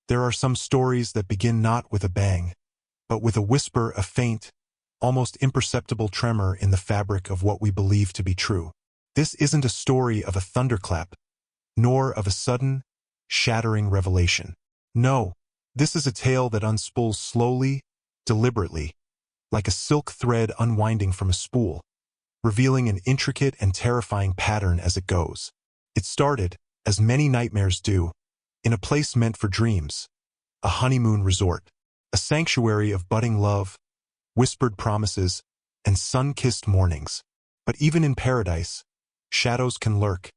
There are some stories that begin not with a bang, but with a whisper, a faint, almost imperceptible tremor in the fabric of what we believe to be true. This isn't a story of a thunderclap, nor of a sudden, shattering revelation. No, this is a tale that unspools slowly, deliberately, like a silk thread unwinding from a spool, revealing an intricate and terrifying pattern as it goes. It started, as many nightmares do, in a place meant for dreams, a honeymoon resort, a sanctuary of budding love, whispered promises, and sun-kissed mornings. But even in paradise, shadows can lurk,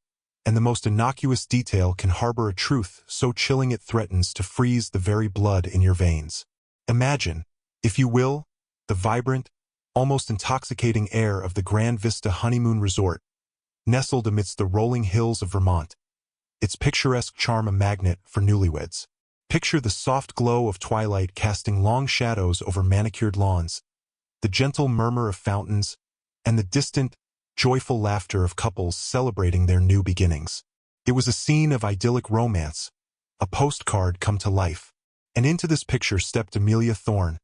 and the most innocuous detail can harbor a truth so chilling it threatens to freeze the very blood in your veins. Imagine, if you will, the vibrant, almost intoxicating air of the Grand Vista Honeymoon Resort, nestled amidst the rolling hills of Vermont, its picturesque charm a magnet for newlyweds. Picture the soft glow of twilight casting long shadows over manicured lawns, the gentle murmur of fountains, and the distant, joyful laughter of couples celebrating their new beginnings. It was a scene of idyllic romance, a postcard come to life. And into this picture stepped Amelia Thorne,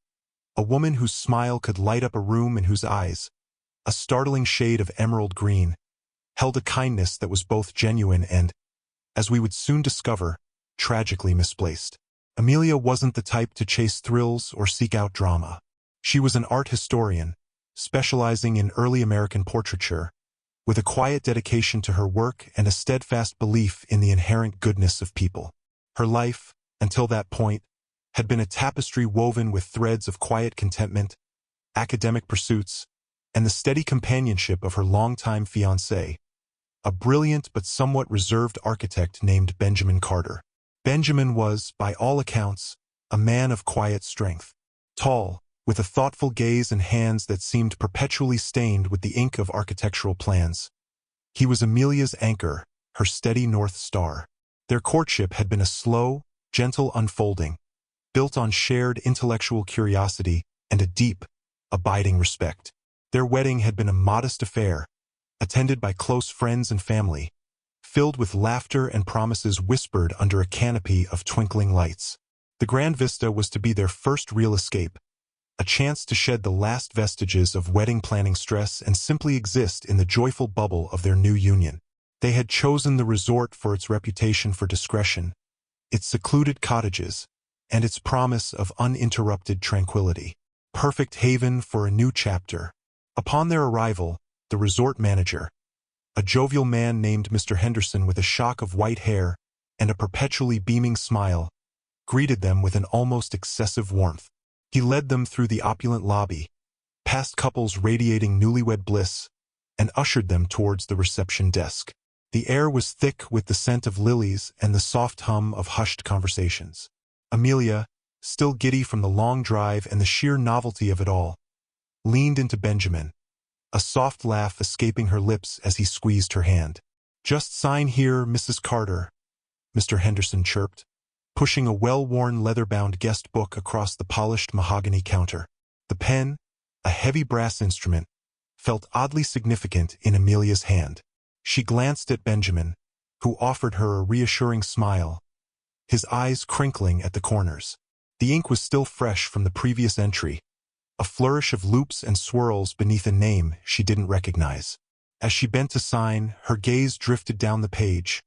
a woman whose smile could light up a room and whose eyes, a startling shade of emerald green, held a kindness that was both genuine and, as we would soon discover, tragically misplaced. Amelia wasn't the type to chase thrills or seek out drama. She was an art historian, specializing in early American portraiture, with a quiet dedication to her work and a steadfast belief in the inherent goodness of people. Her life, until that point, had been a tapestry woven with threads of quiet contentment, academic pursuits, and the steady companionship of her longtime fiancé, a brilliant but somewhat reserved architect named Benjamin Carter. Benjamin was, by all accounts, a man of quiet strength. Tall, with a thoughtful gaze and hands that seemed perpetually stained with the ink of architectural plans. He was Amelia's anchor, her steady North Star. Their courtship had been a slow, gentle unfolding, built on shared intellectual curiosity and a deep, abiding respect. Their wedding had been a modest affair, attended by close friends and family, filled with laughter and promises whispered under a canopy of twinkling lights. The Grand Vista was to be their first real escape, a chance to shed the last vestiges of wedding planning stress and simply exist in the joyful bubble of their new union. They had chosen the resort for its reputation for discretion, its secluded cottages, and its promise of uninterrupted tranquility. Perfect haven for a new chapter. Upon their arrival, the resort manager, a jovial man named Mr. Henderson with a shock of white hair and a perpetually beaming smile, greeted them with an almost excessive warmth. He led them through the opulent lobby, past couples radiating newlywed bliss, and ushered them towards the reception desk. The air was thick with the scent of lilies and the soft hum of hushed conversations. Amelia, still giddy from the long drive and the sheer novelty of it all, leaned into Benjamin, a soft laugh escaping her lips as he squeezed her hand. "Just sign here, Mrs. Carter," Mr. Henderson chirped, pushing a well-worn leather-bound guest book across the polished mahogany counter. The pen, a heavy brass instrument, felt oddly significant in Amelia's hand. She glanced at Benjamin, who offered her a reassuring smile, his eyes crinkling at the corners. The ink was still fresh from the previous entry, a flourish of loops and swirls beneath a name she didn't recognize. As she bent to sign, her gaze drifted down the page,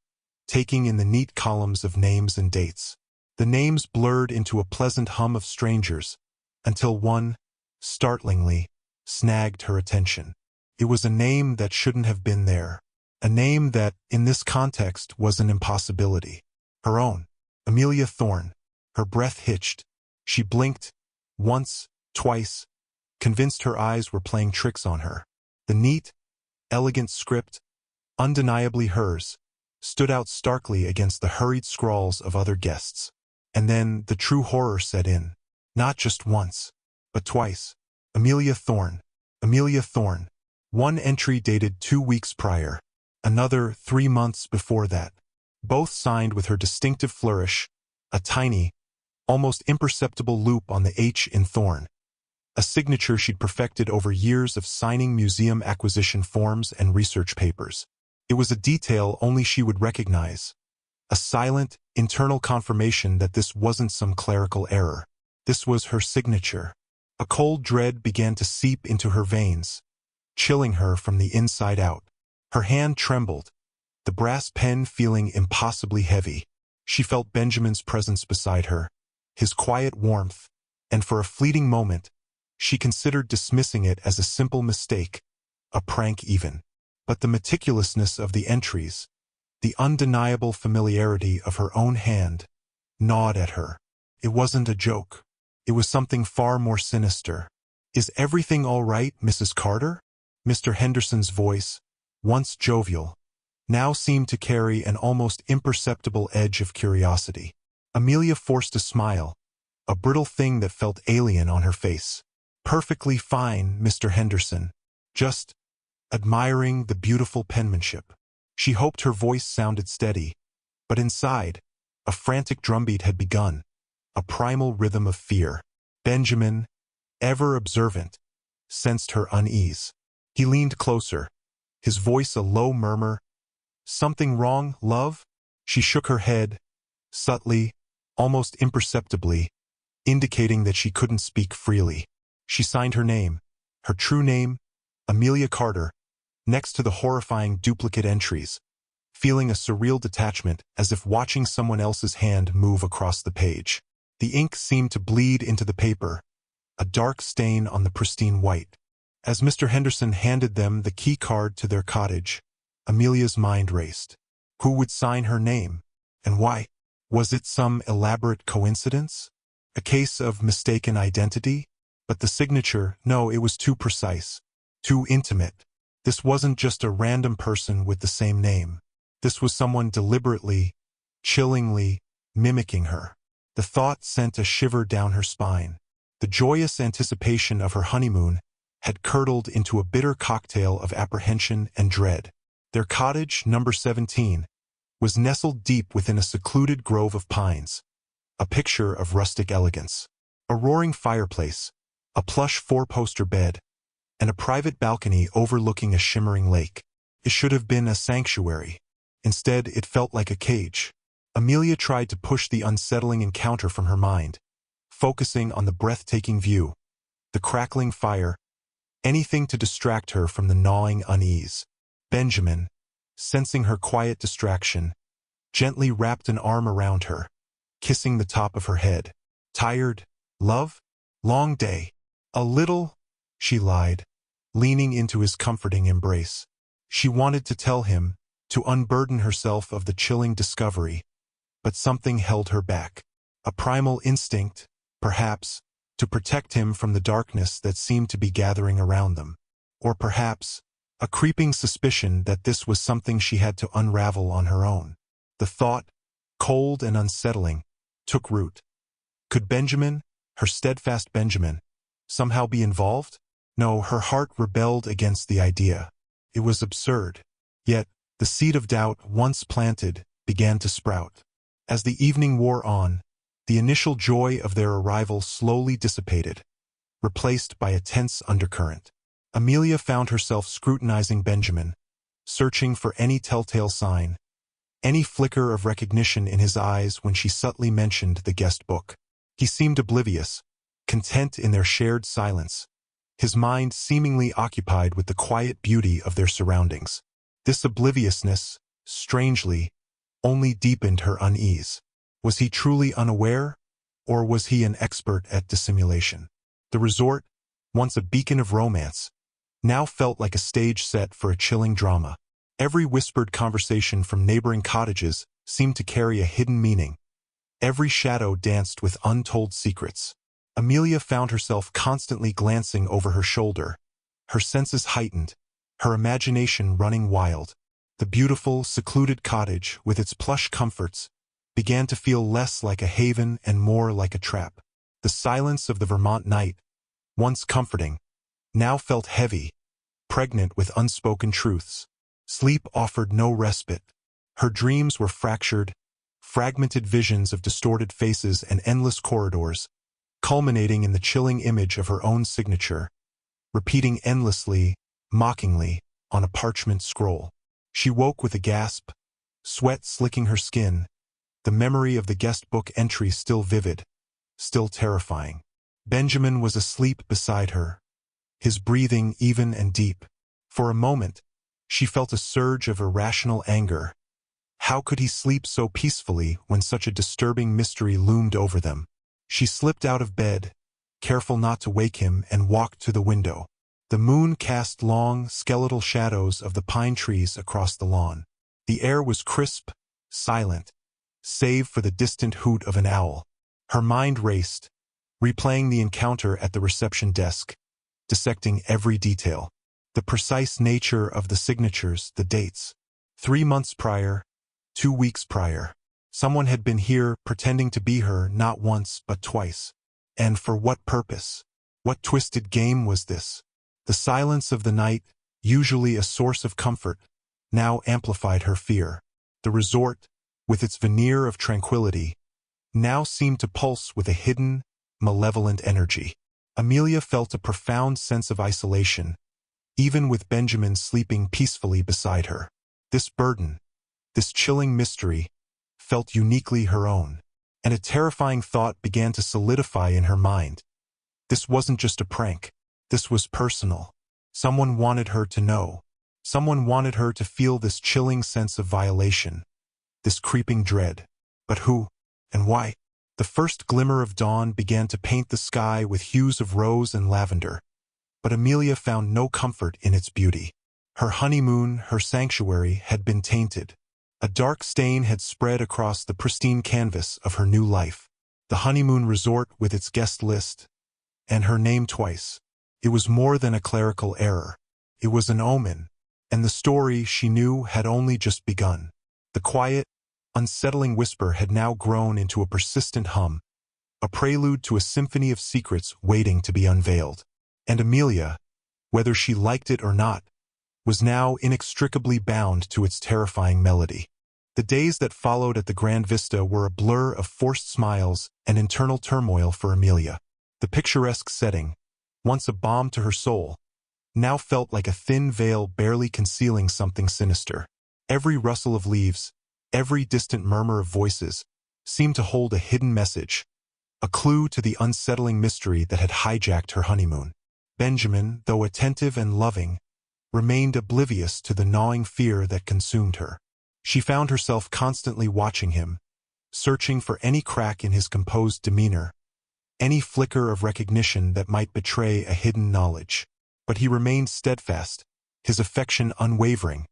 taking in the neat columns of names and dates. The names blurred into a pleasant hum of strangers, until one, startlingly, snagged her attention. It was a name that shouldn't have been there. A name that, in this context, was an impossibility. Her own. Amelia Thorne. Her breath hitched. She blinked, once, twice, convinced her eyes were playing tricks on her. The neat, elegant script, undeniably hers, stood out starkly against the hurried scrawls of other guests. And then the true horror set in. Not just once, but twice. Amelia Thorne. Amelia Thorne. One entry dated 2 weeks prior, another 3 months before that. Both signed with her distinctive flourish, a tiny, almost imperceptible loop on the H in Thorne, a signature she'd perfected over years of signing museum acquisition forms and research papers. It was a detail only she would recognize, a silent, internal confirmation that this wasn't some clerical error. This was her signature. A cold dread began to seep into her veins, chilling her from the inside out. Her hand trembled, the brass pen feeling impossibly heavy. She felt Benjamin's presence beside her, his quiet warmth, and for a fleeting moment, she considered dismissing it as a simple mistake, a prank even. But the meticulousness of the entries, the undeniable familiarity of her own hand, gnawed at her. It wasn't a joke. It was something far more sinister. "Is everything all right, Mrs. Carter?" Mr. Henderson's voice, once jovial, now seemed to carry an almost imperceptible edge of curiosity. Amelia forced a smile, a brittle thing that felt alien on her face. "Perfectly fine, Mr. Henderson. Just admiring the beautiful penmanship." She hoped her voice sounded steady, but inside, a frantic drumbeat had begun, a primal rhythm of fear. Benjamin, ever observant, sensed her unease. He leaned closer, his voice a low murmur. "Something wrong, love?" She shook her head, subtly, almost imperceptibly, indicating that she couldn't speak freely. She signed her name, her true name, Amelia Carter, next to the horrifying duplicate entries, feeling a surreal detachment as if watching someone else's hand move across the page. The ink seemed to bleed into the paper, a dark stain on the pristine white. As Mr. Henderson handed them the key card to their cottage, Amelia's mind raced. Who would sign her name? And why? Was it some elaborate coincidence? A case of mistaken identity? But the signature, no, it was too precise, too intimate. This wasn't just a random person with the same name. This was someone deliberately, chillingly, mimicking her. The thought sent a shiver down her spine. The joyous anticipation of her honeymoon had curdled into a bitter cocktail of apprehension and dread. Their cottage, number 17, was nestled deep within a secluded grove of pines, a picture of rustic elegance. A roaring fireplace, a plush four-poster bed, and a private balcony overlooking a shimmering lake. It should have been a sanctuary. Instead, it felt like a cage. Amelia tried to push the unsettling encounter from her mind, focusing on the breathtaking view, the crackling fire, anything to distract her from the gnawing unease. Benjamin, sensing her quiet distraction, gently wrapped an arm around her, kissing the top of her head. "Tired, love? Long day." "A little," she lied, leaning into his comforting embrace. She wanted to tell him, to unburden herself of the chilling discovery, but something held her back. A primal instinct, perhaps, to protect him from the darkness that seemed to be gathering around them. Or perhaps, a creeping suspicion that this was something she had to unravel on her own. The thought, cold and unsettling, took root. Could Benjamin, her steadfast Benjamin, somehow be involved? No, her heart rebelled against the idea. It was absurd. Yet, the seed of doubt, once planted, began to sprout. As the evening wore on, the initial joy of their arrival slowly dissipated, replaced by a tense undercurrent. Amelia found herself scrutinizing Benjamin, searching for any telltale sign, any flicker of recognition in his eyes when she subtly mentioned the guest book. He seemed oblivious, content in their shared silence, his mind seemingly occupied with the quiet beauty of their surroundings. This obliviousness, strangely, only deepened her unease. Was he truly unaware, or was he an expert at dissimulation? The resort, once a beacon of romance, now felt like a stage set for a chilling drama. Every whispered conversation from neighboring cottages seemed to carry a hidden meaning. Every shadow danced with untold secrets. Amelia found herself constantly glancing over her shoulder, her senses heightened, her imagination running wild. The beautiful, secluded cottage, with its plush comforts, began to feel less like a haven and more like a trap. The silence of the Vermont night, once comforting, now felt heavy, pregnant with unspoken truths. Sleep offered no respite. Her dreams were fractured, fragmented visions of distorted faces and endless corridors, culminating in the chilling image of her own signature, repeating endlessly, mockingly, on a parchment scroll. She woke with a gasp, sweat slicking her skin, the memory of the guest book entry still vivid, still terrifying. Benjamin was asleep beside her, his breathing even and deep. For a moment, she felt a surge of irrational anger. How could he sleep so peacefully when such a disturbing mystery loomed over them? She slipped out of bed, careful not to wake him, and walked to the window. The moon cast long, skeletal shadows of the pine trees across the lawn. The air was crisp, silent, save for the distant hoot of an owl. Her mind raced, replaying the encounter at the reception desk, dissecting every detail. The precise nature of the signatures, the dates. 3 months prior, 2 weeks prior. Someone had been here pretending to be her not once but twice. And for what purpose? What twisted game was this? The silence of the night, usually a source of comfort, now amplified her fear. The resort, with its veneer of tranquility, now seemed to pulse with a hidden, malevolent energy. Amelia felt a profound sense of isolation, even with Benjamin sleeping peacefully beside her. This burden, this chilling mystery, felt uniquely her own, and a terrifying thought began to solidify in her mind. This wasn't just a prank. This was personal. Someone wanted her to know. Someone wanted her to feel this chilling sense of violation, this creeping dread. But who and why? The first glimmer of dawn began to paint the sky with hues of rose and lavender, but Amelia found no comfort in its beauty. Her honeymoon, her sanctuary, had been tainted. A dark stain had spread across the pristine canvas of her new life. The honeymoon resort with its guest list, and her name twice. It was more than a clerical error. It was an omen, and the story, she knew, had only just begun. The quiet, unsettling whisper had now grown into a persistent hum, a prelude to a symphony of secrets waiting to be unveiled. And Amelia, whether she liked it or not, was now inextricably bound to its terrifying melody. The days that followed at the Grand Vista were a blur of forced smiles and internal turmoil for Amelia. The picturesque setting, once a balm to her soul, now felt like a thin veil barely concealing something sinister. Every rustle of leaves, every distant murmur of voices, seemed to hold a hidden message, a clue to the unsettling mystery that had hijacked her honeymoon. Benjamin, though attentive and loving, remained oblivious to the gnawing fear that consumed her. She found herself constantly watching him, searching for any crack in his composed demeanor, any flicker of recognition that might betray a hidden knowledge. But he remained steadfast, his affection unwavering,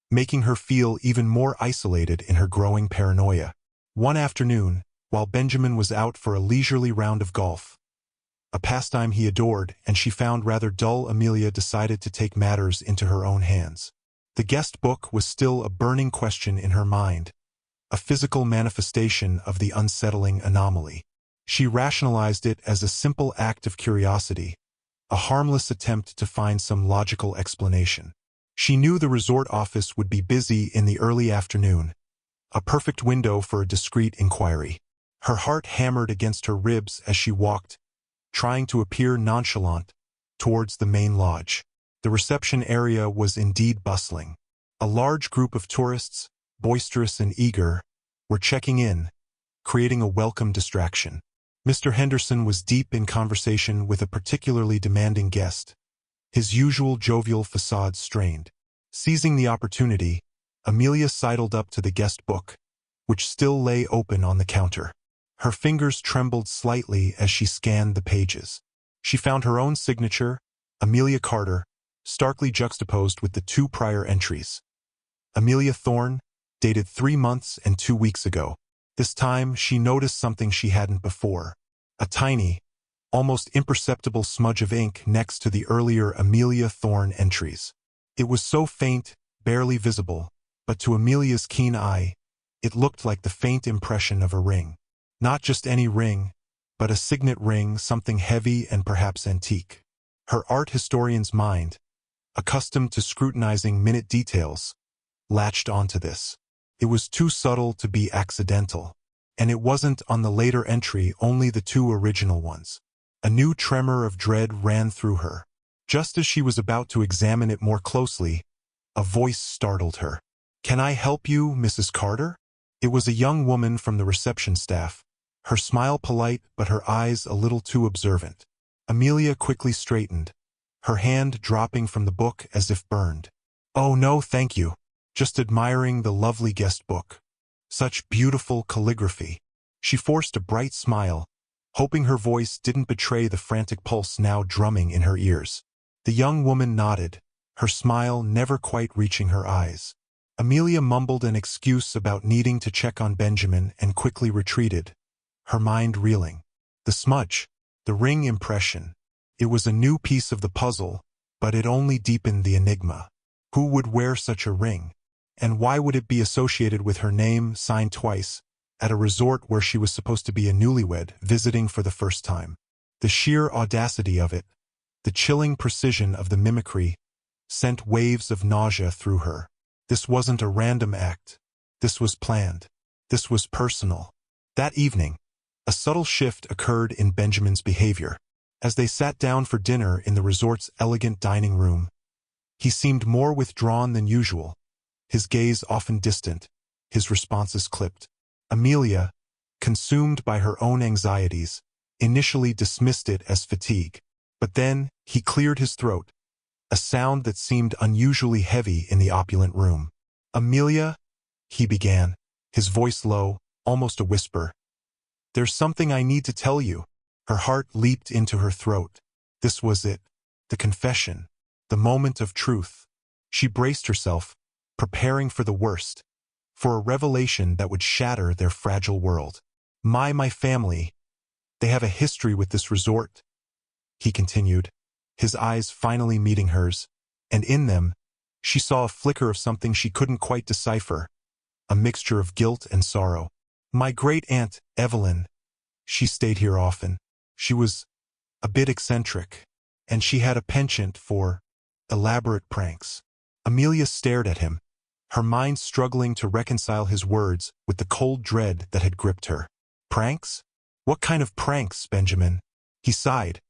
making her feel even more isolated in her growing paranoia. One afternoon, while Benjamin was out for a leisurely round of golf, a pastime he adored and she found rather dull, Amelia decided to take matters into her own hands. The guest book was still a burning question in her mind, a physical manifestation of the unsettling anomaly. She rationalized it as a simple act of curiosity, a harmless attempt to find some logical explanation. She knew the resort office would be busy in the early afternoon, a perfect window for a discreet inquiry. Her heart hammered against her ribs as she walked, trying to appear nonchalant, towards the main lodge. The reception area was indeed bustling. A large group of tourists, boisterous and eager, were checking in, creating a welcome distraction. Mr. Henderson was deep in conversation with a particularly demanding guest, his usual jovial facade strained. Seizing the opportunity, Amelia sidled up to the guest book, which still lay open on the counter. Her fingers trembled slightly as she scanned the pages. She found her own signature, Amelia Carter, starkly juxtaposed with the 2 prior entries. Amelia Thorne, dated 3 months and 2 weeks ago. This time, she noticed something she hadn't before. A tiny, almost imperceptible smudge of ink next to the earlier Amelia Thorne entries. It was so faint, barely visible, but to Amelia's keen eye, it looked like the faint impression of a ring. Not just any ring, but a signet ring, something heavy and perhaps antique. Her art historian's mind, accustomed to scrutinizing minute details, latched onto this. It was too subtle to be accidental, and it wasn't on the later entry, only the 2 original ones. A new tremor of dread ran through her. Just as she was about to examine it more closely, a voice startled her. "Can I help you, Mrs. Carter?" It was a young woman from the reception staff, her smile polite but her eyes a little too observant. Amelia quickly straightened, her hand dropping from the book as if burned. "Oh no, thank you. Just admiring the lovely guest book. Such beautiful calligraphy." She forced a bright smile, hoping her voice didn't betray the frantic pulse now drumming in her ears. The young woman nodded, her smile never quite reaching her eyes. Amelia mumbled an excuse about needing to check on Benjamin and quickly retreated, her mind reeling. The smudge, the ring impression. It was a new piece of the puzzle, but it only deepened the enigma. Who would wear such a ring? And why would it be associated with her name signed twice, at a resort where she was supposed to be a newlywed visiting for the first time? The sheer audacity of it, the chilling precision of the mimicry, sent waves of nausea through her. This wasn't a random act. This was planned. This was personal. That evening, a subtle shift occurred in Benjamin's behavior. As they sat down for dinner in the resort's elegant dining room, he seemed more withdrawn than usual, his gaze often distant, his responses clipped. Amelia, consumed by her own anxieties, initially dismissed it as fatigue. But then, he cleared his throat, a sound that seemed unusually heavy in the opulent room. "Amelia," he began, his voice low, almost a whisper. "There's something I need to tell you." Her heart leaped into her throat. This was it, the confession, the moment of truth. She braced herself, preparing for the worst, for a revelation that would shatter their fragile world. My family, they have a history with this resort," he continued, his eyes finally meeting hers, and in them, she saw a flicker of something she couldn't quite decipher, a mixture of guilt and sorrow. "My great-aunt, Evelyn, she stayed here often. She was a bit eccentric, and she had a penchant for elaborate pranks." Amelia stared at him, her mind struggling to reconcile his words with the cold dread that had gripped her. "Pranks? What kind of pranks, Benjamin?" He sighed,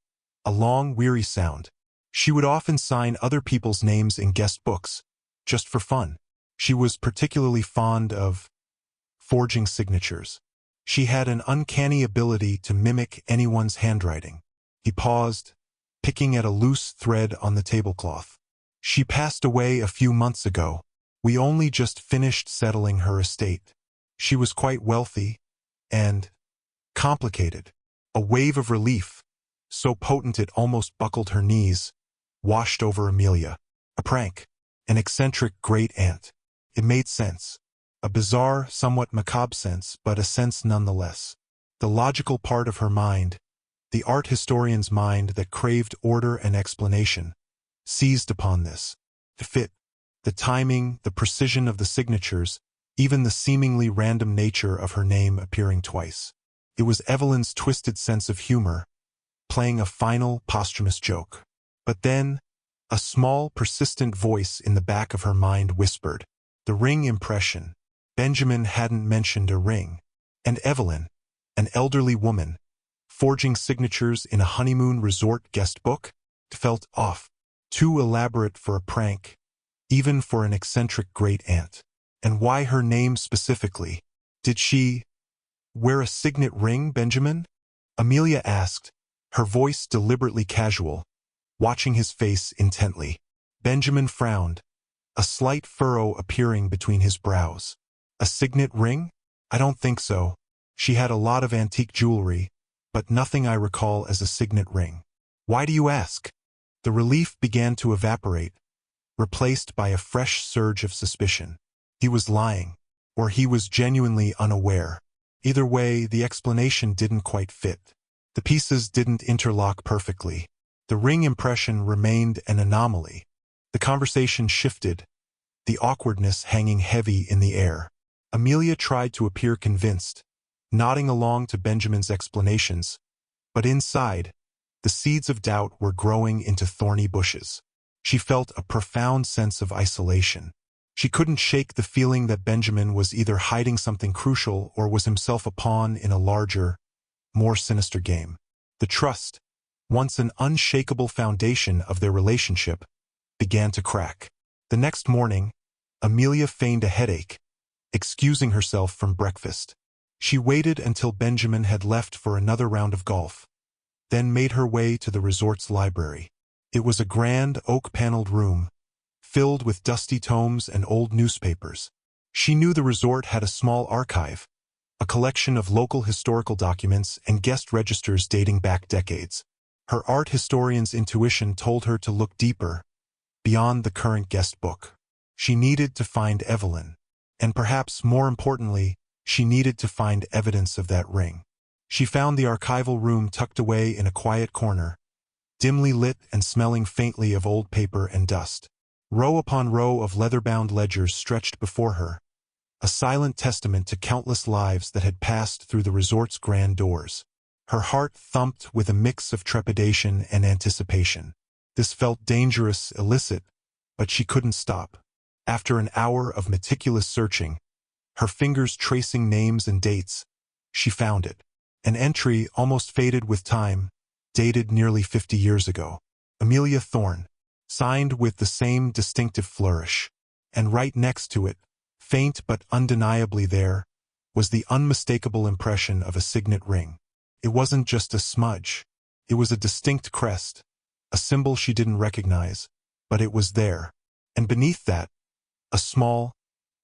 a long, weary sound. "She would often sign other people's names in guest books, just for fun. She was particularly fond of forging signatures. She had an uncanny ability to mimic anyone's handwriting." He paused, picking at a loose thread on the tablecloth. "She passed away a few months ago. We only just finished settling her estate. She was quite wealthy and complicated." A wave of relief, so potent it almost buckled her knees, washed over Amelia. A prank, an eccentric great-aunt. It made sense. A bizarre, somewhat macabre sense, but a sense nonetheless. The logical part of her mind, the art historian's mind that craved order and explanation, seized upon this. The fit, the timing, the precision of the signatures, even the seemingly random nature of her name appearing twice. It was Evelyn's twisted sense of humor, playing a final, posthumous joke. But then, a small, persistent voice in the back of her mind whispered, "The ring impression." Benjamin hadn't mentioned a ring. And Evelyn, an elderly woman, forging signatures in a honeymoon resort guest book, felt off. Too elaborate for a prank, even for an eccentric great-aunt. And why her name specifically? Did she wear a signet ring, Benjamin? Amelia asked, her voice deliberately casual, watching his face intently. Benjamin frowned, a slight furrow appearing between his brows. "A signet ring? I don't think so. She had a lot of antique jewelry, but nothing I recall as a signet ring." "Why do you ask?" The relief began to evaporate, replaced by a fresh surge of suspicion. He was lying, or he was genuinely unaware. Either way, the explanation didn't quite fit. The pieces didn't interlock perfectly. The ring impression remained an anomaly. The conversation shifted, the awkwardness hanging heavy in the air. Amelia tried to appear convinced, nodding along to Benjamin's explanations, but inside, the seeds of doubt were growing into thorny bushes. She felt a profound sense of isolation. She couldn't shake the feeling that Benjamin was either hiding something crucial or was himself a pawn in a larger, more sinister game. The trust, once an unshakable foundation of their relationship, began to crack. The next morning, Amelia feigned a headache, excusing herself from breakfast. She waited until Benjamin had left for another round of golf, then made her way to the resort's library. It was a grand, oak-paneled room, filled with dusty tomes and old newspapers. She knew the resort had a small archive, a collection of local historical documents and guest registers dating back decades. Her art historian's intuition told her to look deeper, beyond the current guest book. She needed to find Evelyn, and perhaps more importantly, she needed to find evidence of that ring. She found the archival room tucked away in a quiet corner, dimly lit and smelling faintly of old paper and dust. Row upon row of leather-bound ledgers stretched before her, a silent testament to countless lives that had passed through the resort's grand doors. Her heart thumped with a mix of trepidation and anticipation. This felt dangerous, illicit, but she couldn't stop. After an hour of meticulous searching, her fingers tracing names and dates, she found it. An entry almost faded with time, dated nearly 50 years ago. Amelia Thorne, signed with the same distinctive flourish. And right next to it, faint but undeniably there, was the unmistakable impression of a signet ring. It wasn't just a smudge. It was a distinct crest, a symbol she didn't recognize, but it was there. And beneath that, a small,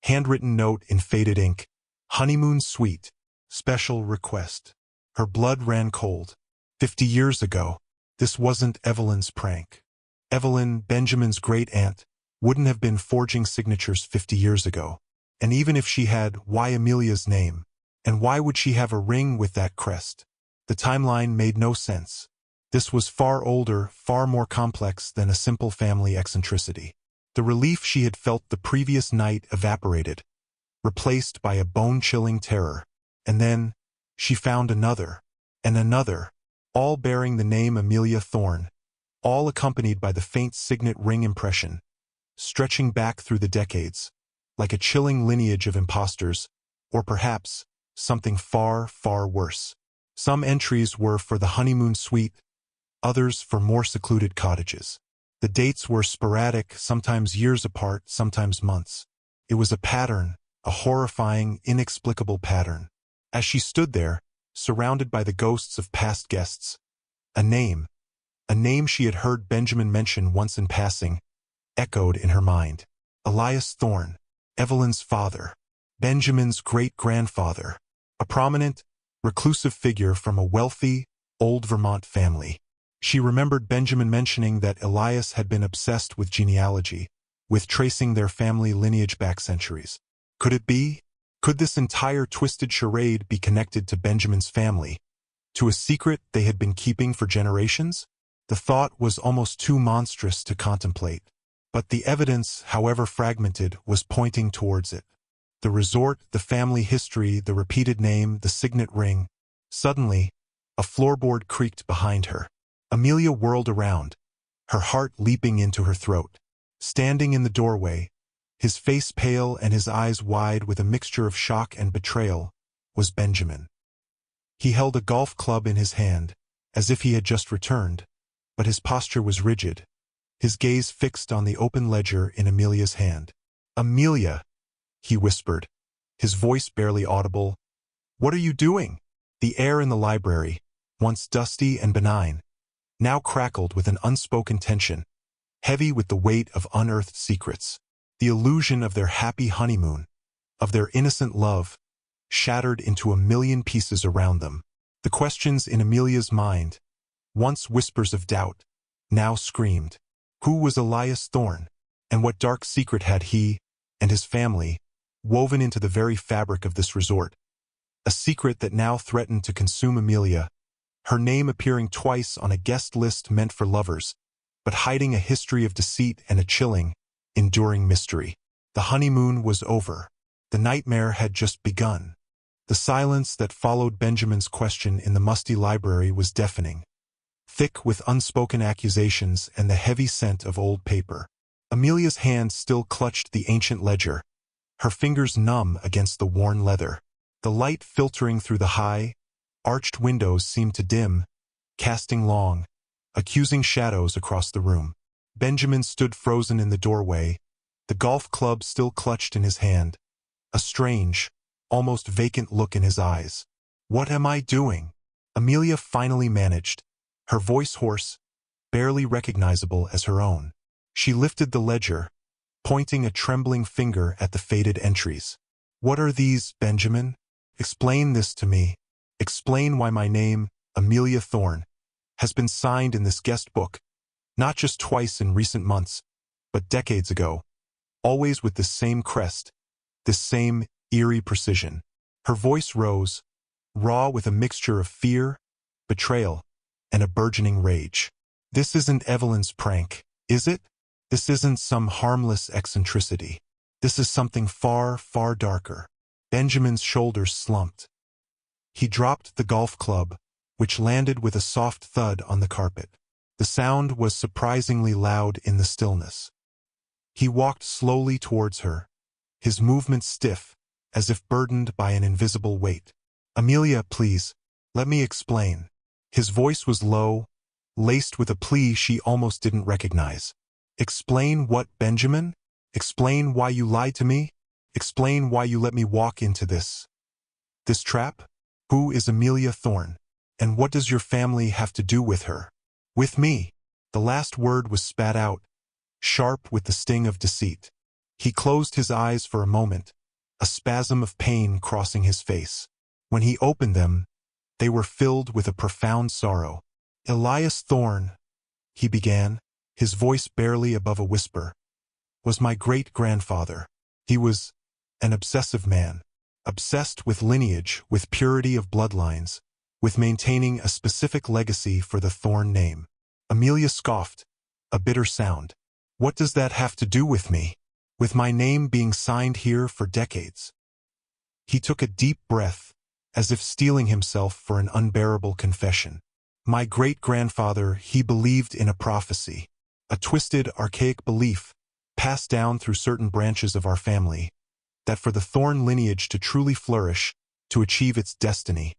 handwritten note in faded ink, "Honeymoon Suite, special request." Her blood ran cold. 50 years ago, this wasn't Evelyn's prank. Evelyn, Benjamin's great-aunt, wouldn't have been forging signatures 50 years ago. And even if she had, why Amelia's name? And why would she have a ring with that crest? The timeline made no sense. This was far older, far more complex than a simple family eccentricity. The relief she had felt the previous night evaporated, replaced by a bone-chilling terror. And then, she found another, and another, all bearing the name Amelia Thorne, all accompanied by the faint signet ring impression, stretching back through the decades, like a chilling lineage of impostors, or perhaps something far, far worse. Some entries were for the honeymoon suite, others for more secluded cottages. The dates were sporadic, sometimes years apart, sometimes months. It was a pattern, a horrifying, inexplicable pattern. As she stood there, surrounded by the ghosts of past guests, a name she had heard Benjamin mention once in passing, echoed in her mind. Elias Thorne, Evelyn's father, Benjamin's great-grandfather, a prominent, reclusive figure from a wealthy, old Vermont family. She remembered Benjamin mentioning that Elias had been obsessed with genealogy, with tracing their family lineage back centuries. Could it be? Could this entire twisted charade be connected to Benjamin's family, to a secret they had been keeping for generations? The thought was almost too monstrous to contemplate, but the evidence, however fragmented, was pointing towards it. The resort, the family history, the repeated name, the signet ring. Suddenly, a floorboard creaked behind her. Amelia whirled around, her heart leaping into her throat. Standing in the doorway, his face pale and his eyes wide with a mixture of shock and betrayal, was Benjamin. He held a golf club in his hand, as if he had just returned, but his posture was rigid, his gaze fixed on the open ledger in Amelia's hand. "Amelia," he whispered, his voice barely audible, "what are you doing?" The air in the library, once dusty and benign, now crackled with an unspoken tension, heavy with the weight of unearthed secrets. The illusion of their happy honeymoon, of their innocent love, shattered into a million pieces around them. The questions in Amelia's mind, once whispers of doubt, now screamed. Who was Elias Thorne? And what dark secret had he, and his family, woven into the very fabric of this resort? A secret that now threatened to consume Amelia, her name appearing twice on a guest list meant for lovers, but hiding a history of deceit and a chilling, enduring mystery. The honeymoon was over. The nightmare had just begun. The silence that followed Benjamin's question in the musty library was deafening, thick with unspoken accusations and the heavy scent of old paper. Amelia's hand still clutched the ancient ledger, her fingers numb against the worn leather. The light filtering through the high, arched windows seemed to dim, casting long, accusing shadows across the room. Benjamin stood frozen in the doorway, the golf club still clutched in his hand, a strange, almost vacant look in his eyes. "What am I doing?" Amelia finally managed, her voice hoarse, barely recognizable as her own. She lifted the ledger, pointing a trembling finger at the faded entries. "What are these, Benjamin? Explain this to me. Explain why my name, Amelia Thorne, has been signed in this guest book, not just twice in recent months, but decades ago, always with this same crest, this same eerie precision." Her voice rose, raw with a mixture of fear, betrayal, and a burgeoning rage. "This isn't Evelyn's prank, is it? This isn't some harmless eccentricity. This is something far, far darker." Benjamin's shoulders slumped. He dropped the golf club, which landed with a soft thud on the carpet. The sound was surprisingly loud in the stillness. He walked slowly towards her, his movements stiff, as if burdened by an invisible weight. "Amelia, please, let me explain." His voice was low, laced with a plea she almost didn't recognize. "Explain what, Benjamin? Explain why you lied to me? Explain why you let me walk into this trap? Who is Amelia Thorne? And what does your family have to do with her? With me?" The last word was spat out, sharp with the sting of deceit. He closed his eyes for a moment, a spasm of pain crossing his face. When he opened them, they were filled with a profound sorrow. "Elias Thorne," he began, his voice barely above a whisper, "was my great-grandfather. He was an obsessive man, obsessed with lineage, with purity of bloodlines, with maintaining a specific legacy for the Thorne name." Amelia scoffed, a bitter sound. "What does that have to do with me? With my name being signed here for decades?" He took a deep breath, as if steeling himself for an unbearable confession. "My great-grandfather, he believed in a prophecy, a twisted, archaic belief, passed down through certain branches of our family, that for the Thorne lineage to truly flourish, to achieve its destiny,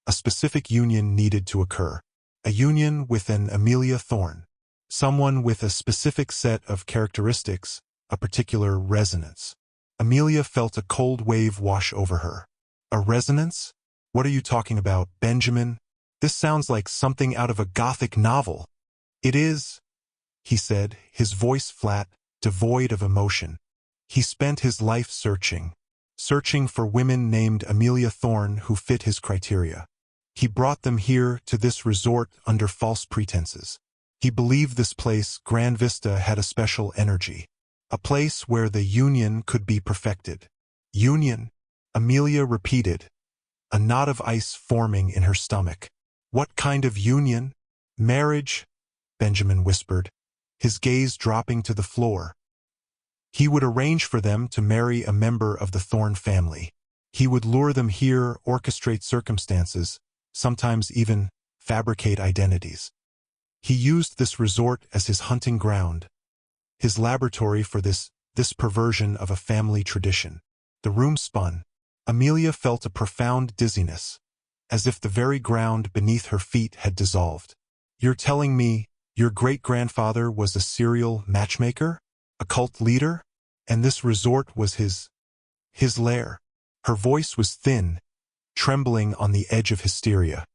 a specific union needed to occur. A union with an Amelia Thorne. Someone with a specific set of characteristics, a particular resonance." Amelia felt a cold wave wash over her. "A resonance? What are you talking about, Benjamin? This sounds like something out of a Gothic novel." "It is," he said, his voice flat, devoid of emotion. "He spent his life searching for women named Amelia Thorne who fit his criteria. He brought them here to this resort under false pretenses. He believed this place, Grand Vista, had a special energy, a place where the union could be perfected." "Union?" Amelia repeated, a knot of ice forming in her stomach. "What kind of union?" "Marriage," Benjamin whispered, his gaze dropping to the floor. "He would arrange for them to marry a member of the Thorne family. He would lure them here, orchestrate circumstances, sometimes even fabricate identities. He used this resort as his hunting ground, his laboratory for this perversion of a family tradition." The room spun. Amelia felt a profound dizziness, as if the very ground beneath her feet had dissolved. "You're telling me your great-grandfather was a serial matchmaker? A cult leader? And this resort was his lair?" Her voice was thin, trembling on the edge of hysteria.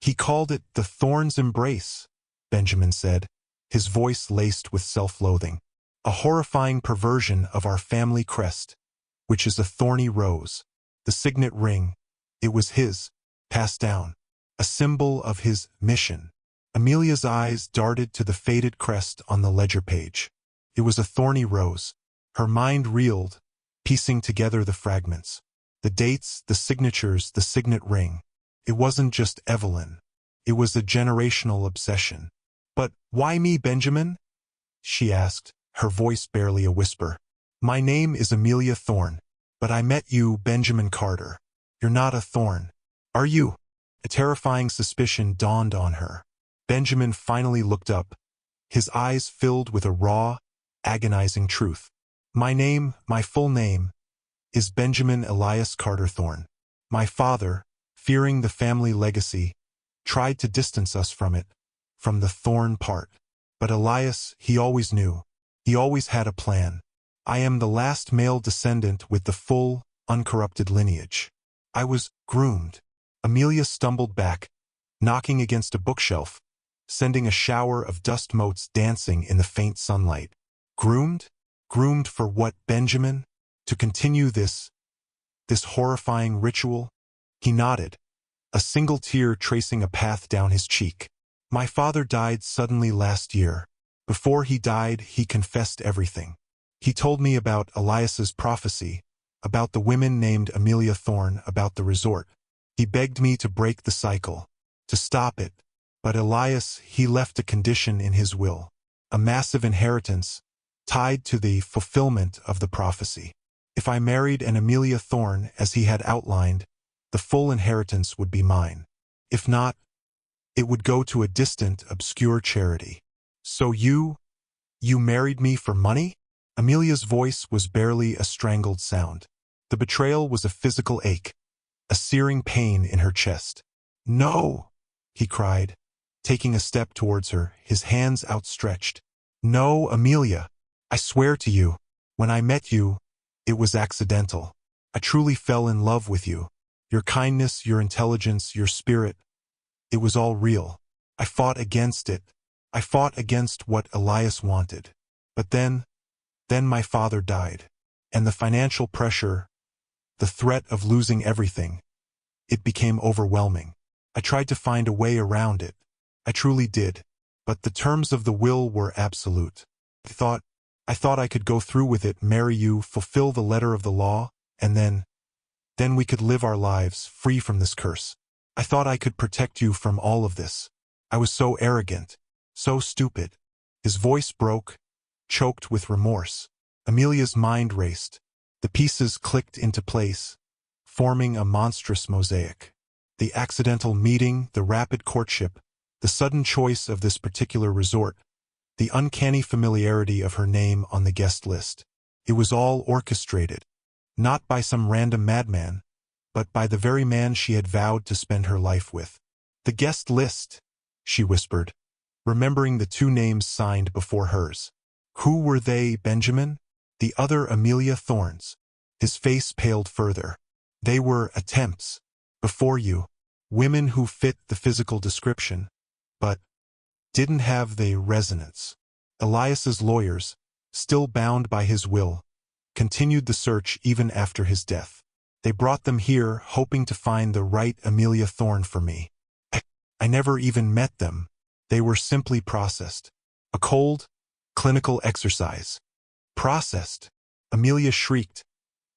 "He called it the Thorne's Embrace," Benjamin said, his voice laced with self-loathing. "A horrifying perversion of our family crest, which is a thorny rose. The signet ring, it was his, passed down, a symbol of his mission." Amelia's eyes darted to the faded crest on the ledger page. It was a thorny rose. Her mind reeled, piecing together the fragments. The dates, the signatures, the signet ring. It wasn't just Evelyn. It was a generational obsession. "But why me, Benjamin?" she asked, her voice barely a whisper. "My name is Amelia Thorne, but I met you, Benjamin Carter. You're not a Thorne, are you?" A terrifying suspicion dawned on her. Benjamin finally looked up, his eyes filled with a raw, agonizing truth. "My name, my full name, is Benjamin Elias Carter Thorne. My father, fearing the family legacy, tried to distance us from it, from the Thorne part. But Elias, he always knew. He always had a plan. I am the last male descendant with the full, uncorrupted lineage. I was groomed. Amelia stumbled back, knocking against a bookshelf, sending a shower of dust motes dancing in the faint sunlight. Groomed? Groomed for what, Benjamin? To continue this horrifying ritual? He nodded, a single tear tracing a path down his cheek. My father died suddenly last year. Before he died, he confessed everything. He told me about Elias's prophecy, about the women named Amelia Thorne, about the resort. He begged me to break the cycle, to stop it. But Elias, he left a condition in his will, a massive inheritance, tied to the fulfillment of the prophecy. If I married an Amelia Thorne, as he had outlined, the full inheritance would be mine. If not, it would go to a distant, obscure charity. So you married me for money? Amelia's voice was barely a strangled sound. The betrayal was a physical ache, a searing pain in her chest. No, he cried, taking a step towards her, his hands outstretched. No, Amelia, I swear to you, when I met you, it was accidental. I truly fell in love with you. Your kindness, your intelligence, your spirit, it was all real. I fought against it. I fought against what Elias wanted. But then my father died. And the financial pressure, the threat of losing everything, it became overwhelming. I tried to find a way around it. I truly did. But the terms of the will were absolute. I thought I could go through with it, marry you, fulfill the letter of the law, and then we could live our lives free from this curse. I thought I could protect you from all of this. I was so arrogant, so stupid. His voice broke, choked with remorse. Amelia's mind raced. The pieces clicked into place, forming a monstrous mosaic. The accidental meeting, the rapid courtship, the sudden choice of this particular resort, the uncanny familiarity of her name on the guest list. It was all orchestrated, not by some random madman, but by the very man she had vowed to spend her life with. The guest list, she whispered, remembering the two names signed before hers. Who were they, Benjamin? The other Amelia Thornes. His face paled further. They were attempts. Before you. Women who fit the physical description, but didn't have the resonance. Elias's lawyers, still bound by his will, continued the search even after his death. They brought them here, hoping to find the right Amelia Thorne for me. I never even met them. They were simply processed. A cold, clinical exercise. Processed. Amelia shrieked,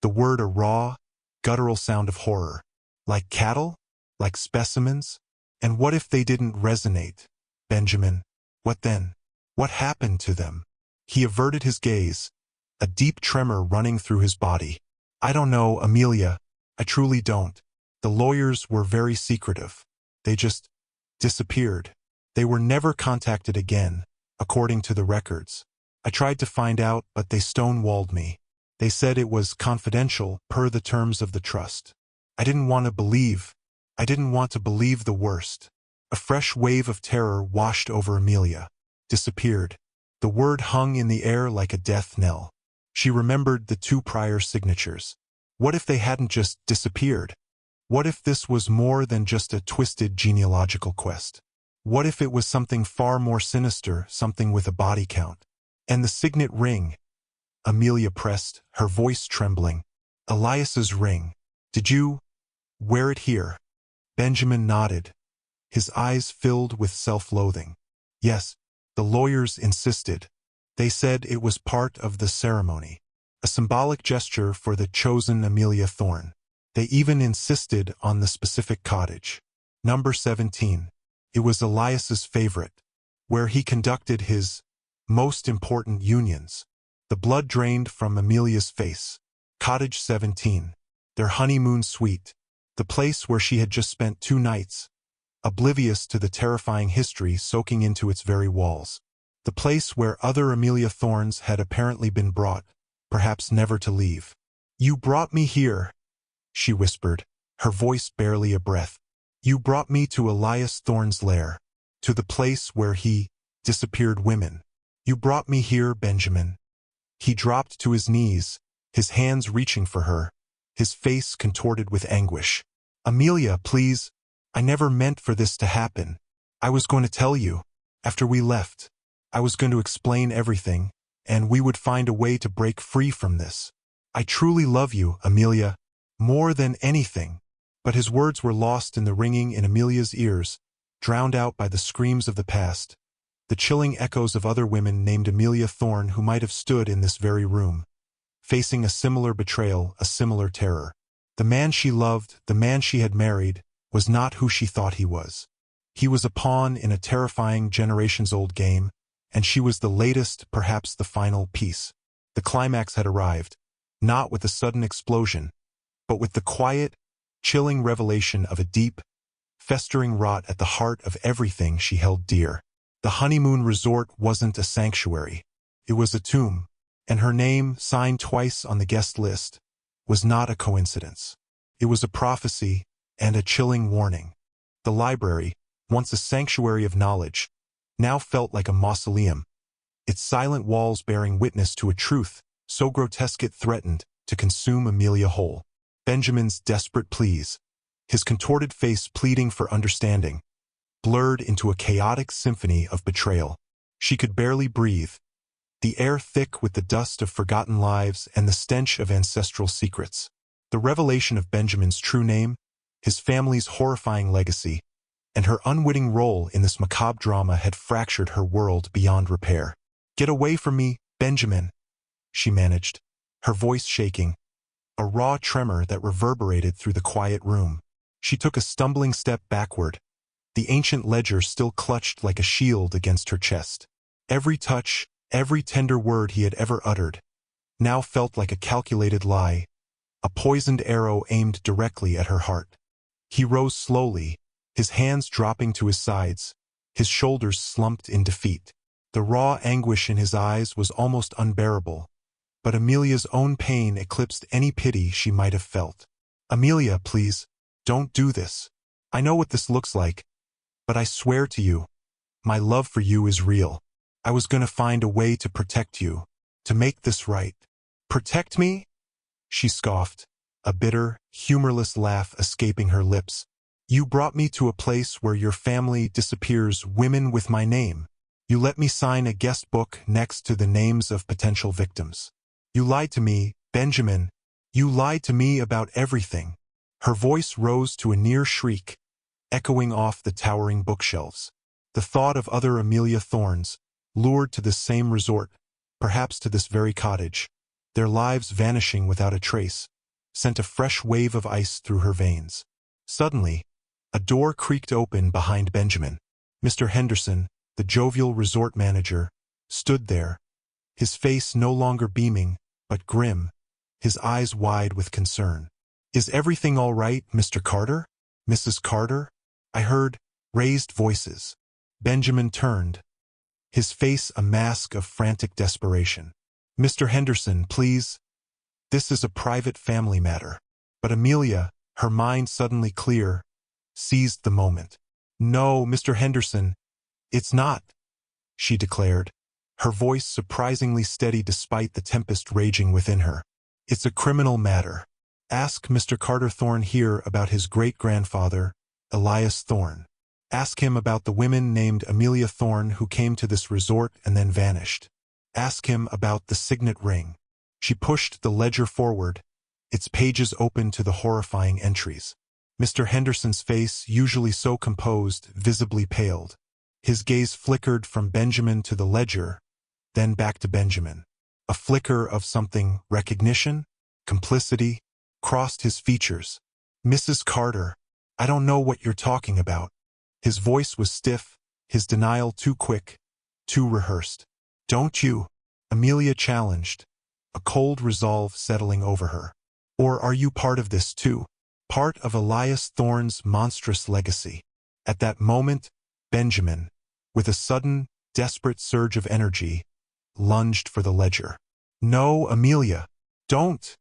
the word a raw, guttural sound of horror. Like cattle? Like specimens? And what if they didn't resonate? Benjamin, what then? What happened to them? He averted his gaze, a deep tremor running through his body. I don't know, Amelia. I truly don't. The lawyers were very secretive. They just disappeared. They were never contacted again, according to the records. I tried to find out, but they stonewalled me. They said it was confidential, per the terms of the trust. I didn't want to believe. I didn't want to believe the worst. A fresh wave of terror washed over Amelia. Disappeared. The word hung in the air like a death knell. She remembered the two prior signatures. What if they hadn't just disappeared? What if this was more than just a twisted genealogical quest? What if it was something far more sinister, something with a body count? And the signet ring? Amelia pressed, her voice trembling. Elias's ring. Did you wear it here? Benjamin nodded, his eyes filled with self-loathing. Yes, the lawyers insisted. They said it was part of the ceremony, a symbolic gesture for the chosen Amelia Thorne. They even insisted on the specific cottage. Number 17. It was Elias's favorite, where he conducted his most important unions. The blood drained from Amelia's face. Cottage 17. Their honeymoon suite. The place where she had just spent 2 nights, oblivious to the terrifying history soaking into its very walls. The place where other Amelia Thornes had apparently been brought, perhaps never to leave. You brought me here, she whispered, her voice barely a breath. You brought me to Elias Thorne's lair, to the place where he disappeared women. You brought me here, Benjamin. He dropped to his knees, his hands reaching for her, his face contorted with anguish. "Amelia, please. I never meant for this to happen. I was going to tell you. After we left, I was going to explain everything, and we would find a way to break free from this. I truly love you, Amelia, more than anything." But his words were lost in the ringing in Amelia's ears, drowned out by the screams of the past, the chilling echoes of other women named Amelia Thorne who might have stood in this very room, facing a similar betrayal, a similar terror. The man she loved, the man she had married, was not who she thought he was. He was a pawn in a terrifying generations-old game, and she was the latest, perhaps the final piece. The climax had arrived, not with a sudden explosion, but with the quiet, chilling revelation of a deep, festering rot at the heart of everything she held dear. The honeymoon resort wasn't a sanctuary. It was a tomb, and her name, signed twice on the guest list, was not a coincidence. It was a prophecy and a chilling warning. The library, once a sanctuary of knowledge, now felt like a mausoleum, its silent walls bearing witness to a truth so grotesque it threatened to consume Amelia whole. Benjamin's desperate pleas, his contorted face pleading for understanding, blurred into a chaotic symphony of betrayal. She could barely breathe, the air thick with the dust of forgotten lives and the stench of ancestral secrets. The revelation of Benjamin's true name, his family's horrifying legacy, and her unwitting role in this macabre drama had fractured her world beyond repair. "Get away from me, Benjamin," she managed, her voice shaking, a raw tremor that reverberated through the quiet room. She took a stumbling step backward, the ancient ledger still clutched like a shield against her chest. Every touch, every tender word he had ever uttered, now felt like a calculated lie, a poisoned arrow aimed directly at her heart. He rose slowly, his hands dropping to his sides, his shoulders slumped in defeat. The raw anguish in his eyes was almost unbearable, but Amelia's own pain eclipsed any pity she might have felt. "Amelia, please, don't do this. I know what this looks like, but I swear to you, my love for you is real. I was going to find a way to protect you, to make this right." "Protect me?" she scoffed, a bitter, humorless laugh escaping her lips. "You brought me to a place where your family disappears women with my name. You let me sign a guest book next to the names of potential victims. You lied to me, Benjamin. You lied to me about everything." Her voice rose to a near shriek, echoing off the towering bookshelves. The thought of other Amelia Thornes, lured to this same resort, perhaps to this very cottage, their lives vanishing without a trace, sent a fresh wave of ice through her veins. Suddenly, a door creaked open behind Benjamin. Mr. Henderson, the jovial resort manager, stood there, his face no longer beaming, but grim, his eyes wide with concern. "Is everything all right, Mr. Carter? Mrs. Carter?" I heard raised voices. Benjamin turned, his face a mask of frantic desperation. "Mr. Henderson, please. This is a private family matter." But Amelia, her mind suddenly clear, seized the moment. "No, Mr. Henderson, it's not," she declared, her voice surprisingly steady despite the tempest raging within her. "It's a criminal matter. Ask Mr. Carter Thorne here about his great-grandfather, Elias Thorne. Ask him about the women named Amelia Thorne who came to this resort and then vanished. Ask him about the signet ring." She pushed the ledger forward, its pages open to the horrifying entries. Mr. Henderson's face, usually so composed, visibly paled. His gaze flickered from Benjamin to the ledger, then back to Benjamin. A flicker of something, recognition, complicity, crossed his features. "Mrs. Carter, I don't know what you're talking about." His voice was stiff, his denial too quick, too rehearsed. "Don't you?" Amelia challenged, a cold resolve settling over her. "Or are you part of this too? Part of Elias Thorne's monstrous legacy?" At that moment, Benjamin, with a sudden, desperate surge of energy, lunged for the ledger. "No, Amelia, don't!"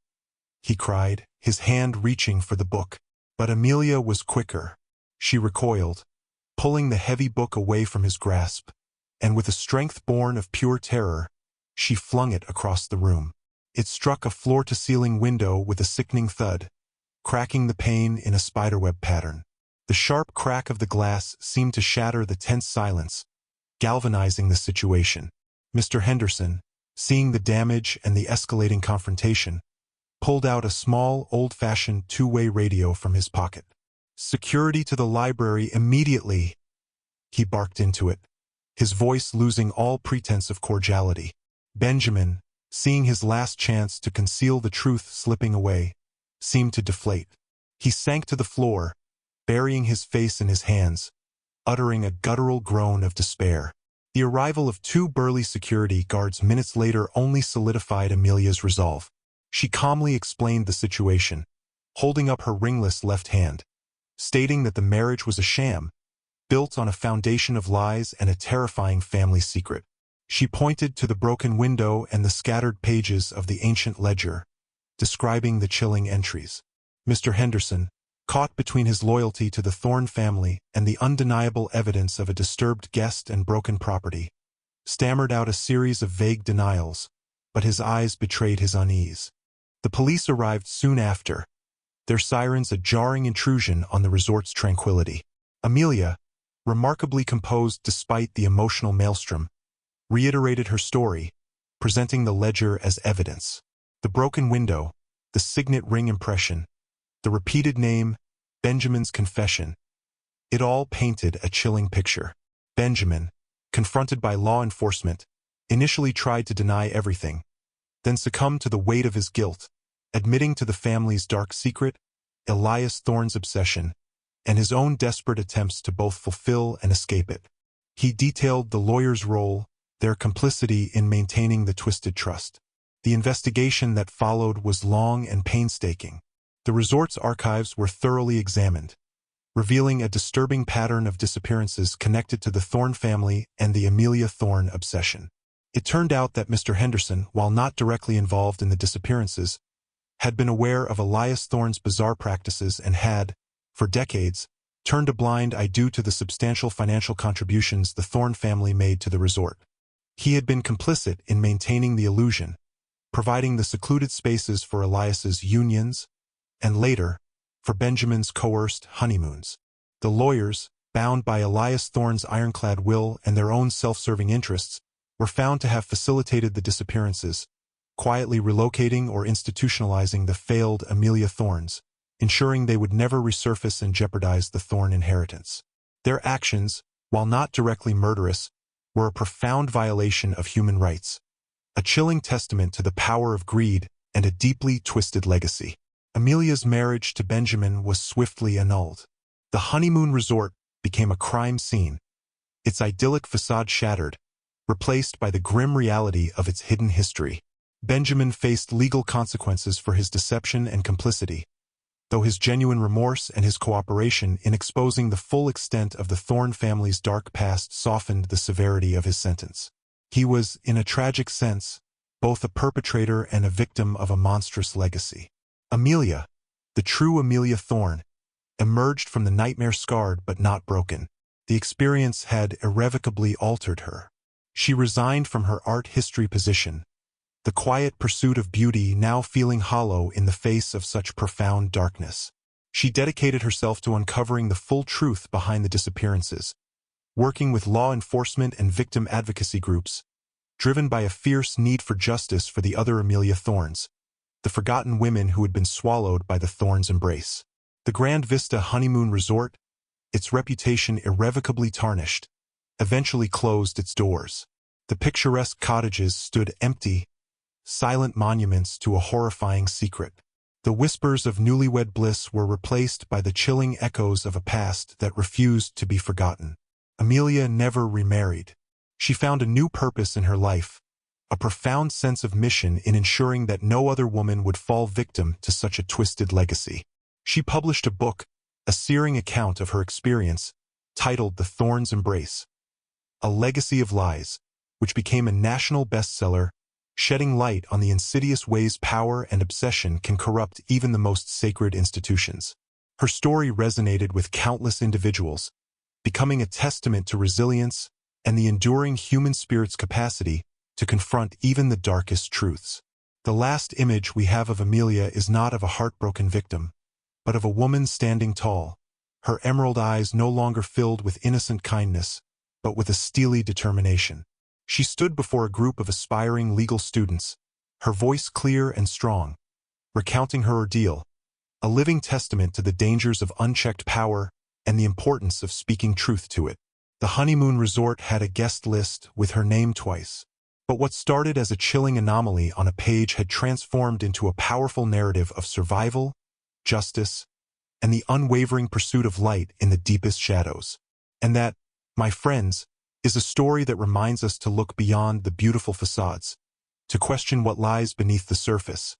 he cried, his hand reaching for the book. But Amelia was quicker. She recoiled, pulling the heavy book away from his grasp, and with a strength born of pure terror, she flung it across the room. It struck a floor-to-ceiling window with a sickening thud, cracking the pane in a spiderweb pattern. The sharp crack of the glass seemed to shatter the tense silence, galvanizing the situation. Mr. Henderson, seeing the damage and the escalating confrontation, pulled out a small, old-fashioned two-way radio from his pocket. "Security to the library immediately!" He barked into it, his voice losing all pretense of cordiality. Benjamin, seeing his last chance to conceal the truth slipping away, seemed to deflate. He sank to the floor, burying his face in his hands, uttering a guttural groan of despair. The arrival of two burly security guards minutes later only solidified Amelia's resolve. She calmly explained the situation, holding up her ringless left hand, stating that the marriage was a sham, built on a foundation of lies and a terrifying family secret. She pointed to the broken window and the scattered pages of the ancient ledger, describing the chilling entries. Mr. Henderson, caught between his loyalty to the Thorne family and the undeniable evidence of a disturbed guest and broken property, stammered out a series of vague denials, but his eyes betrayed his unease. The police arrived soon after, their sirens a jarring intrusion on the resort's tranquility. Amelia, remarkably composed despite the emotional maelstrom, reiterated her story, presenting the ledger as evidence. The broken window, the signet ring impression, the repeated name, Benjamin's confession. It all painted a chilling picture. Benjamin, confronted by law enforcement, initially tried to deny everything, then succumbed to the weight of his guilt, admitting to the family's dark secret, Elias Thorne's obsession, and his own desperate attempts to both fulfill and escape it. He detailed the lawyer's role, their complicity in maintaining the twisted trust. The investigation that followed was long and painstaking. The resort's archives were thoroughly examined, revealing a disturbing pattern of disappearances connected to the Thorne family and the Amelia Thorne obsession. It turned out that Mr. Henderson, while not directly involved in the disappearances, had been aware of Elias Thorne's bizarre practices and had, for decades, turned a blind eye due to the substantial financial contributions the Thorne family made to the resort. He had been complicit in maintaining the illusion, providing the secluded spaces for Elias's unions, and later, for Benjamin's coerced honeymoons. The lawyers, bound by Elias Thorne's ironclad will and their own self-serving interests, were found to have facilitated the disappearances, quietly relocating or institutionalizing the failed Amelia Thornes, ensuring they would never resurface and jeopardize the Thorne inheritance. Their actions, while not directly murderous, were a profound violation of human rights, a chilling testament to the power of greed and a deeply twisted legacy. Amelia's marriage to Benjamin was swiftly annulled. The honeymoon resort became a crime scene, its idyllic facade shattered, replaced by the grim reality of its hidden history. Benjamin faced legal consequences for his deception and complicity, though his genuine remorse and his cooperation in exposing the full extent of the Thorne family's dark past softened the severity of his sentence. He was, in a tragic sense, both a perpetrator and a victim of a monstrous legacy. Amelia, the true Amelia Thorne, emerged from the nightmare scarred but not broken. The experience had irrevocably altered her. She resigned from her art history position, the quiet pursuit of beauty now feeling hollow in the face of such profound darkness. She dedicated herself to uncovering the full truth behind the disappearances, working with law enforcement and victim advocacy groups, driven by a fierce need for justice for the other Amelia Thornes, the forgotten women who had been swallowed by the Thornes' embrace. The Grand Vista Honeymoon Resort, its reputation irrevocably tarnished, eventually closed its doors. The picturesque cottages stood empty, silent monuments to a horrifying secret. The whispers of newlywed bliss were replaced by the chilling echoes of a past that refused to be forgotten. Amelia never remarried. She found a new purpose in her life, a profound sense of mission in ensuring that no other woman would fall victim to such a twisted legacy. She published a book, a searing account of her experience, titled The Thornes' Embrace, A Legacy of Lies, which became a national bestseller, shedding light on the insidious ways power and obsession can corrupt even the most sacred institutions. Her story resonated with countless individuals, becoming a testament to resilience and the enduring human spirit's capacity to confront even the darkest truths. The last image we have of Amelia is not of a heartbroken victim, but of a woman standing tall, her emerald eyes no longer filled with innocent kindness, but with a steely determination. She stood before a group of aspiring legal students, her voice clear and strong, recounting her ordeal, a living testament to the dangers of unchecked power and the importance of speaking truth to it. The Honeymoon resort had a guest list with her name twice, but what started as a chilling anomaly on a page had transformed into a powerful narrative of survival, justice, and the unwavering pursuit of light in the deepest shadows. And that, my friends, is a story that reminds us to look beyond the beautiful facades, to question what lies beneath the surface,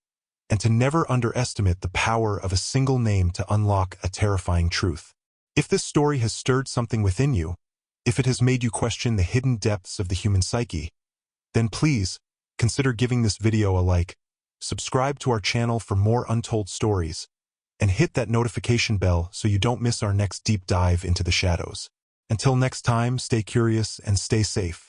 and to never underestimate the power of a single name to unlock a terrifying truth. If this story has stirred something within you, if it has made you question the hidden depths of the human psyche, then please consider giving this video a like, subscribe to our channel for more untold stories, and hit that notification bell so you don't miss our next deep dive into the shadows. Until next time, stay curious and stay safe.